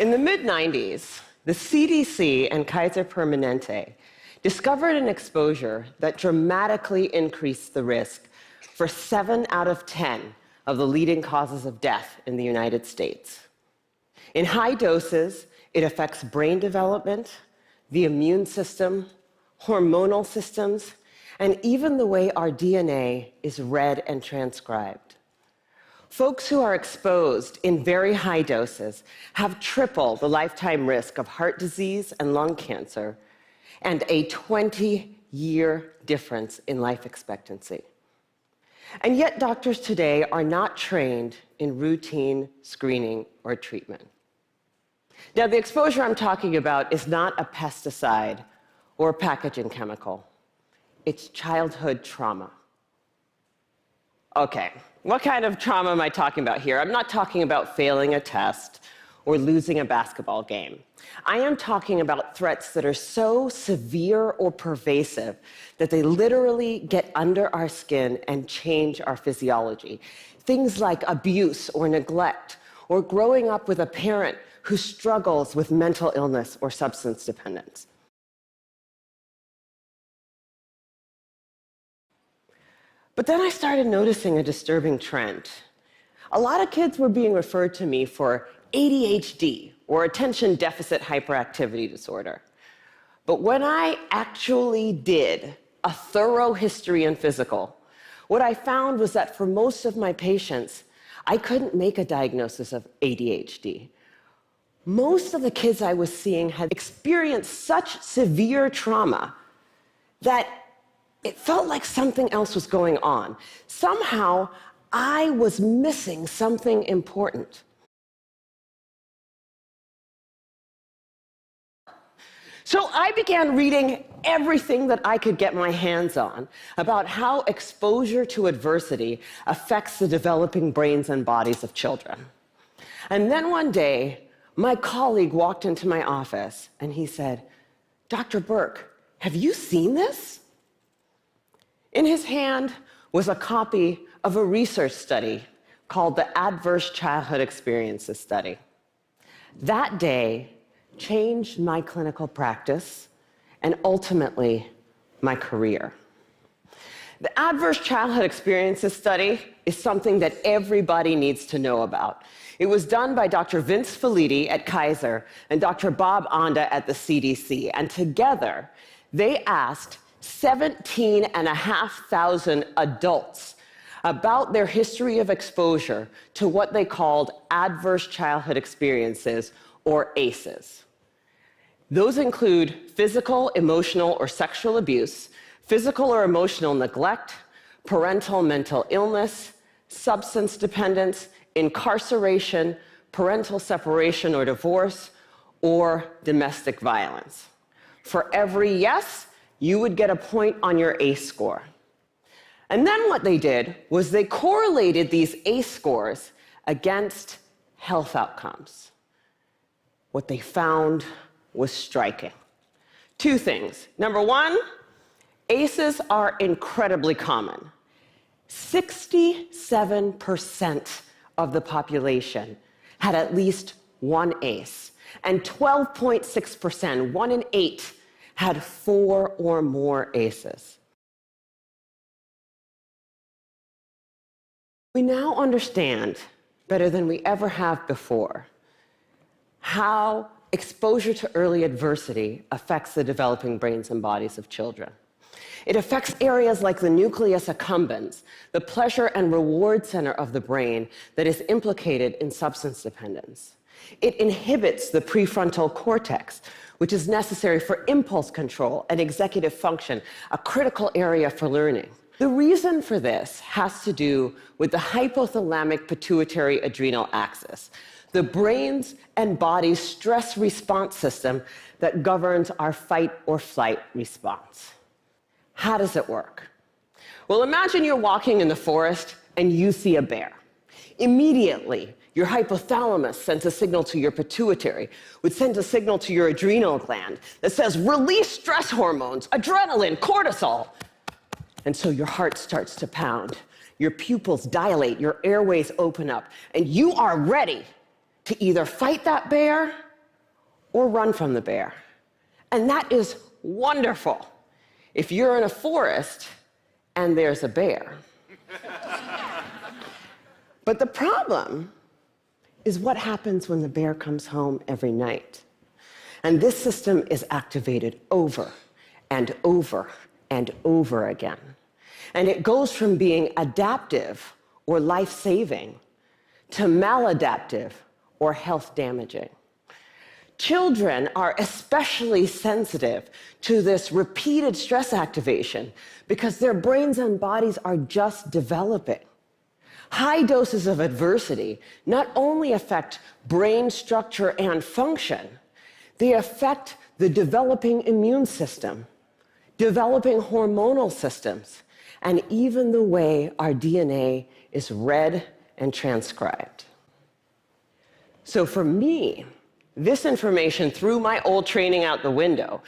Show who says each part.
Speaker 1: In the mid-90s, the CDC and Kaiser Permanente discovered an exposure that dramatically increased the risk for 7 out of 10 of the leading causes of death in the United States. In high doses, it affects brain development, the immune system, hormonal systems, and even the way our DNA is read and transcribed. Folks who are exposed in very high doses have triple the lifetime risk of heart disease and lung cancer, and a 20-year difference in life expectancy. And yet doctors today are not trained in routine screening or treatment. Now, the exposure I'm talking about is not a pesticide or a packaging chemical. It's childhood trauma. Okay, what kind of trauma am I talking about here? I'm not talking about failing a test or losing a basketball game. I am talking about threats that are so severe or pervasive that they literally get under our skin and change our physiology. Things like abuse or neglect, or growing up with a parent who struggles with mental illness or substance dependence. But then I started noticing a disturbing trend. A lot of kids were being referred to me for ADHD, or attention deficit hyperactivity disorder. But when I actually did a thorough history and physical, what I found was that for most of my patients, I couldn't make a diagnosis of ADHD. Most of the kids I was seeing had experienced such severe trauma that it felt like something else was going on. Somehow, I was missing something important. So I began reading everything that I could get my hands on about how exposure to adversity affects the developing brains and bodies of children. And then one day, my colleague walked into my office and he said, "Dr. Burke, have you seen this?" In his hand was a copy of a research study called the Adverse Childhood Experiences Study. That day changed my clinical practice and ultimately my career. The Adverse Childhood Experiences Study is something that everybody needs to know about. It was done by Dr. Vince Felitti at Kaiser and Dr. Bob Anda at the CDC, and together they asked 17,500 adults about their history of exposure to what they called adverse childhood experiences, or ACEs. Those include physical, emotional, or sexual abuse, physical or emotional neglect, parental mental illness, substance dependence, incarceration, parental separation or divorce, or domestic violence. For every yes, you would get a point on your ACE score. And then what they did was they correlated these ACE scores against health outcomes. What they found was striking. Two things. Number one, ACEs are incredibly common. 67% of the population had at least one ACE, and 12.6%, 1 in 8, had 4 or more ACEs. We now understand, better than we ever have before, how exposure to early adversity affects the developing brains and bodies of children. It affects areas like the nucleus accumbens, the pleasure and reward center of the brain that is implicated in substance dependence. It inhibits the prefrontal cortex, which is necessary for impulse control and executive function, a critical area for learning. The reason for this has to do with the hypothalamic pituitary adrenal axis, the brain's and body's stress response system that governs our fight or flight response. How does it work? Well, imagine you're walking in the forest and you see a bear. Immediately, your hypothalamus sends a signal to your pituitary, which sends a signal to your adrenal gland that says, release stress hormones, adrenaline, cortisol. And so your heart starts to pound, your pupils dilate, your airways open up, and you are ready to either fight that bear or run from the bear. And that is wonderful if you're in a forest and there's a bear. But the problem is what happens when the bear comes home every night. And this system is activated over and over and over again. And it goes from being adaptive or life-saving to maladaptive or health-damaging. Children are especially sensitive to this repeated stress activation because their brains and bodies are just developing. High doses of adversity not only affect brain structure and function, they affect the developing immune system, developing hormonal systems, and even the way our DNA is read and transcribed. So for me, this information threw my old training out the window